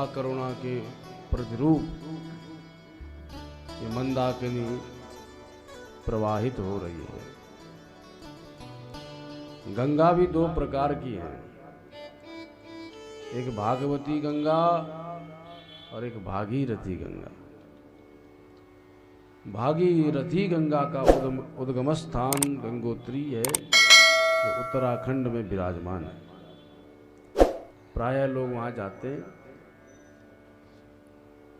कृपा करुणा के प्रतिरूप ये मंदाकिनी प्रवाहित हो रही है। गंगा भी दो प्रकार की है, एक भागवती गंगा और एक भागीरथी गंगा। भागीरथी गंगा का उद्गम स्थान गंगोत्री है, जो उत्तराखंड में विराजमान है। प्रायः लोग वहां जाते हैं,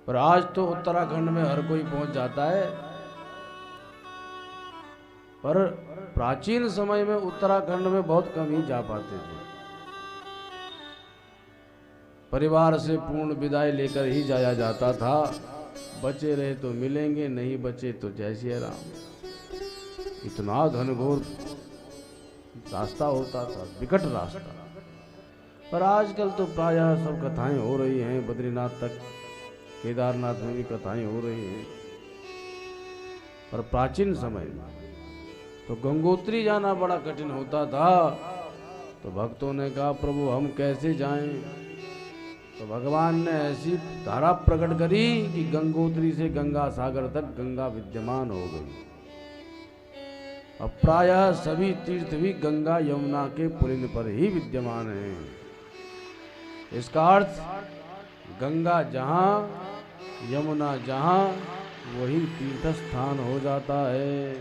पर आज तो उत्तराखंड में हर कोई पहुंच जाता है, पर प्राचीन समय में उत्तराखंड में बहुत कम ही जा पाते थे। परिवार से पूर्ण विदाई लेकर ही जाया जाता था। बचे रहे तो मिलेंगे, नहीं बचे तो जय श्री राम। इतना घनघोर रास्ता होता था, विकट रास्ता। पर आजकल तो प्रायः सब कथाएं हो रही हैं, बद्रीनाथ तक, केदारनाथ में भी कथाएं हो रही हैं। पर प्राचीन समय में तो गंगोत्री जाना बड़ा कठिन होता था। तो भक्तों ने कहा, प्रभु हम कैसे जाएं? तो भगवान ने ऐसी धारा प्रकट करी कि गंगोत्री से गंगा सागर तक गंगा विद्यमान हो गई। अब प्रायः सभी तीर्थ भी गंगा यमुना के पुलिन पर ही विद्यमान हैं। इसका अर्थ गंगा जहां यमुना जहां वही तीर्थ स्थान हो जाता है।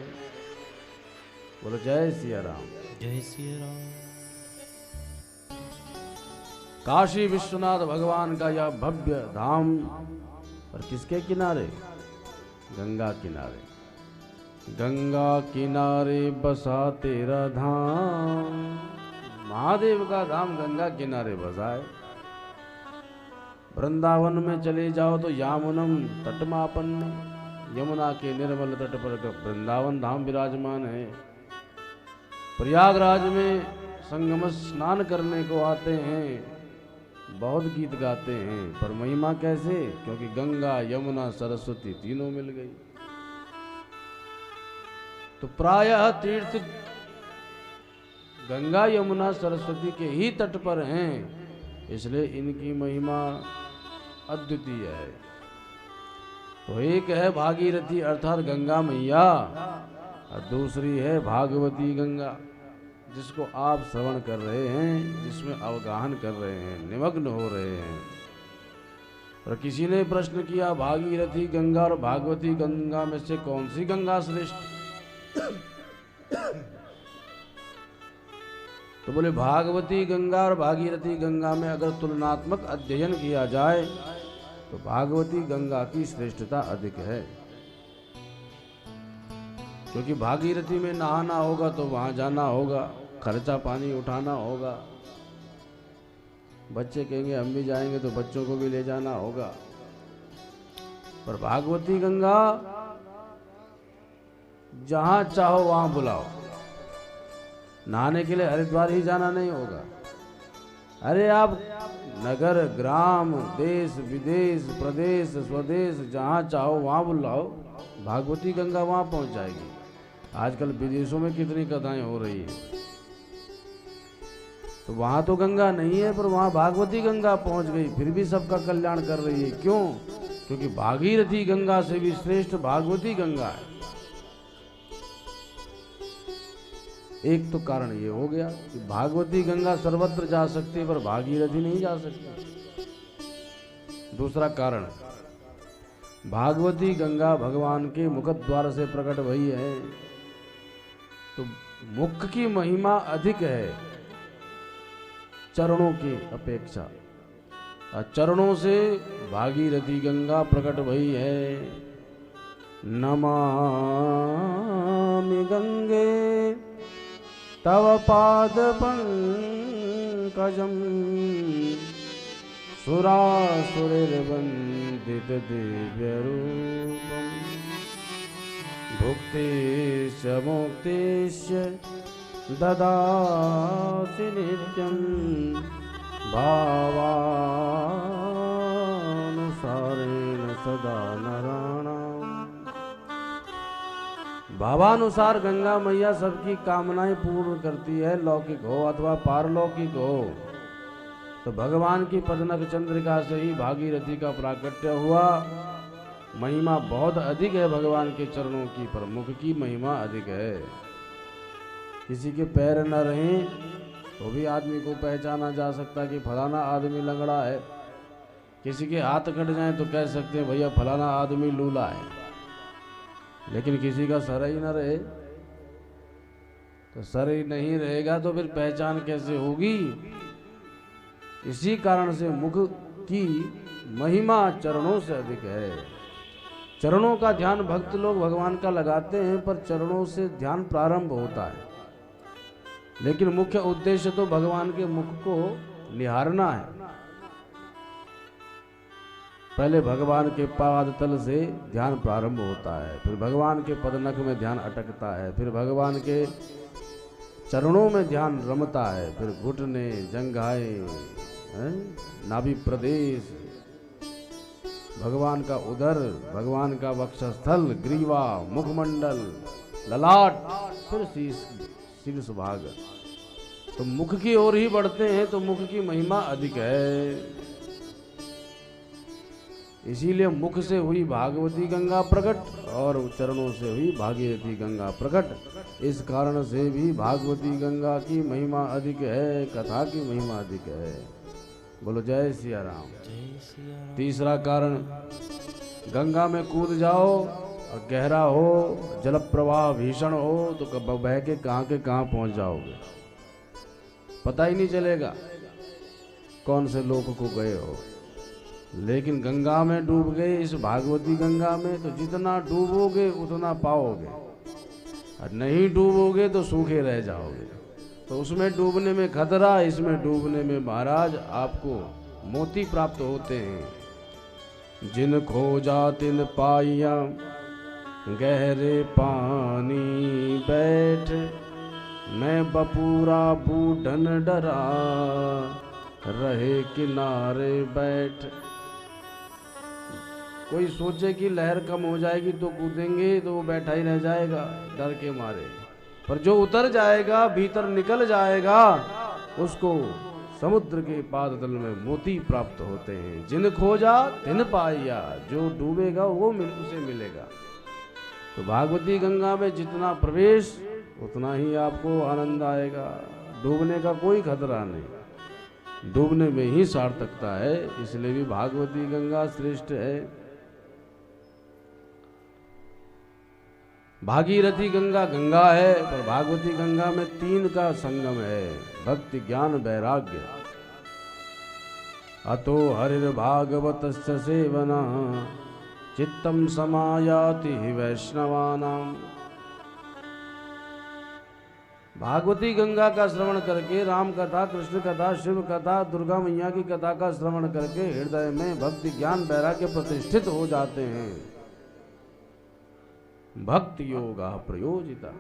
बोलो जय सिया राम। जय सिया राम। काशी विश्वनाथ भगवान का यह भव्य धाम और किसके किनारे? गंगा किनारे। गंगा किनारे बसा तेरा धाम। महादेव का धाम गंगा किनारे बसा है। वृंदावन में चले जाओ तो यामुनम तटमापन्न, यमुना के निर्मल तट पर वृंदावन धाम विराजमान है। प्रयागराज में संगम स्नान करने को आते हैं, बहुत गीत गाते हैं, पर महिमा कैसे? क्योंकि गंगा यमुना सरस्वती तीनों मिल गई। तो प्रायः तीर्थ गंगा यमुना सरस्वती के ही तट पर हैं, इसलिए इनकी महिमा अद्वितीय है। तो एक है भागीरथी अर्थात गंगा मैया, और दूसरी है भागवती गंगा, जिसको आप श्रवण कर रहे हैं, जिसमें अवगाहन कर रहे हैं, निमग्न हो रहे हैं। और किसी ने प्रश्न किया, भागीरथी गंगा और भागवती गंगा में से कौन सी गंगा श्रेष्ठ? तो बोले भागवती गंगा और भागीरथी गंगा में अगर तुलनात्मक अध्ययन किया जाए तो भागवती गंगा की श्रेष्ठता अधिक है। क्योंकि भागीरथी में नहाना होगा तो वहां जाना होगा, खर्चा पानी उठाना होगा। बच्चे कहेंगे हम भी जाएंगे तो बच्चों को भी ले जाना होगा। पर भागवती गंगा जहां चाहो वहां बुलाओ। नहाने के लिए हरिद्वार ही जाना नहीं होगा। अरे आप नगर ग्राम देश विदेश प्रदेश स्वदेश जहां चाहो वहां बुलाओ, भागवती गंगा वहां पहुंच जाएगी। आजकल विदेशों में कितनी कथाएं हो रही है, तो वहां तो गंगा नहीं है, पर वहां भागवती गंगा पहुंच गई, फिर भी सबका कल्याण कर रही है। क्यों? क्योंकि भागीरथी गंगा से भी श्रेष्ठ भागवती गंगा है। एक तो कारण ये हो गया कि भागवती गंगा सर्वत्र जा सकती है, पर भागीरथी नहीं जा सकती। दूसरा कारण, भागवती गंगा भगवान के मुखद्वार से प्रकट हुई है, तो मुख की महिमा अधिक है चरणों की अपेक्षा। चरणों से भागीरथी गंगा प्रकट हुई है। नमामि गंगे तव पाद पंकजम सुरासुरवंदित दिव्य रूपम भुक्तिश्च मुक्तिश्च ददासि नित्यं भावानुसारेण सदा नराणाम्। भावानुसार गंगा मैया सबकी कामनाएं पूर्ण करती है, लौकिक हो अथवा पारलौकिक हो। तो भगवान की पदनक चंद्रिका से ही भागीरथी का प्राकट्य हुआ। महिमा बहुत अधिक है भगवान के चरणों की, पर मुख की महिमा अधिक है। किसी के पैर न रहें तो भी आदमी को पहचाना जा सकता कि फलाना आदमी लंगड़ा है। किसी के हाथ कट जाए तो कह सकते हैं भैया फलाना आदमी लूला है। लेकिन किसी का सर ही न रहे, तो सर ही नहीं रहेगा तो फिर पहचान कैसे होगी। इसी कारण से मुख की महिमा चरणों से अधिक है। चरणों का ध्यान भक्त लोग भगवान का लगाते हैं, पर चरणों से ध्यान प्रारंभ होता है, लेकिन मुख्य उद्देश्य तो भगवान के मुख को निहारना है। पहले भगवान के पाद तल से ध्यान प्रारंभ होता है, फिर भगवान के पदनख में ध्यान अटकता है, फिर भगवान के चरणों में ध्यान रमता है, फिर घुटने, जंघाएं, नाभि प्रदेश, भगवान का उदर, भगवान का वक्षस्थल, ग्रीवा, मुखमंडल, ललाट, फिर शीर्ष भाग। तो मुख की ओर ही बढ़ते हैं तो मुख की महिमा अधिक है। इसीलिए मुख से हुई भागवती गंगा प्रकट और चरणों से हुई भागीरथी गंगा प्रकट। इस कारण से भी भागवती गंगा की महिमा अधिक है, कथा की महिमा अधिक है। बोलो जय सिया राम। तीसरा कारण, गंगा में कूद जाओ और गहरा हो, जल प्रवाह भीषण हो तो बह के कहाँ पहुंच जाओगे, पता ही नहीं चलेगा कौन से लोक को गए हो। लेकिन गंगा में डूब गए, इस भागवती गंगा में, तो जितना डूबोगे उतना पाओगे, और नहीं डूबोगे तो सूखे रह जाओगे। तो उसमें डूबने में खतरा, इसमें डूबने में महाराज आपको मोती प्राप्त होते हैं। जिन खोजा तिन पाइया, गहरे पानी बैठ, मैं बपूरा बूढ़न डरा, रहे किनारे बैठ। कोई सोचे कि लहर कम हो जाएगी तो कूदेंगे, तो वो बैठा ही रह जाएगा डर के मारे। पर जो उतर जाएगा, भीतर निकल जाएगा, उसको समुद्र के पाद तल में मोती प्राप्त होते हैं। जिन खोजा तिन पाइया, जो डूबेगा वो उसे मिलेगा। तो भागवती गंगा में जितना प्रवेश उतना ही आपको आनंद आएगा। डूबने का कोई खतरा नहीं, डूबने में ही सार्थकता है। इसलिए भी भागवती गंगा श्रेष्ठ है। भागीरथी गंगा गंगा है, पर भागवती गंगा में 3 का संगम है, भक्ति, ज्ञान, वैराग्य। अतो हरिर् भागवतस्य सेवना, चित्तम समायाति वैष्णवानाम। भागवती गंगा का श्रवण करके, राम कथा, कृष्ण कथा, शिव कथा, दुर्गा मैया की कथा का श्रवण करके हृदय में भक्ति, ज्ञान, वैराग्य प्रतिष्ठित हो जाते हैं। भक्ति योगा प्रयोजिता,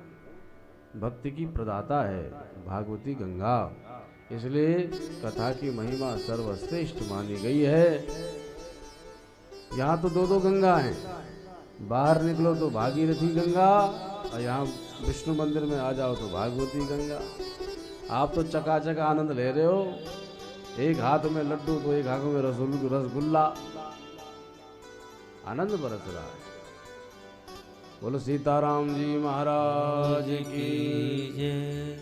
भक्ति की प्रदाता है भागवती गंगा। इसलिए कथा की महिमा सर्वश्रेष्ठ मानी गई है। यहाँ तो 2 गंगा हैं, बाहर निकलो तो भागीरथी गंगा, और यहाँ विष्णु मंदिर में आ जाओ तो भागवती गंगा। आप तो चकाचक आनंद ले रहे हो, एक हाथ में लड्डू तो एक हाथ में रसगुल्ला, आनंद बरस रहा है। बोलो सीताराम जी महाराज की जय।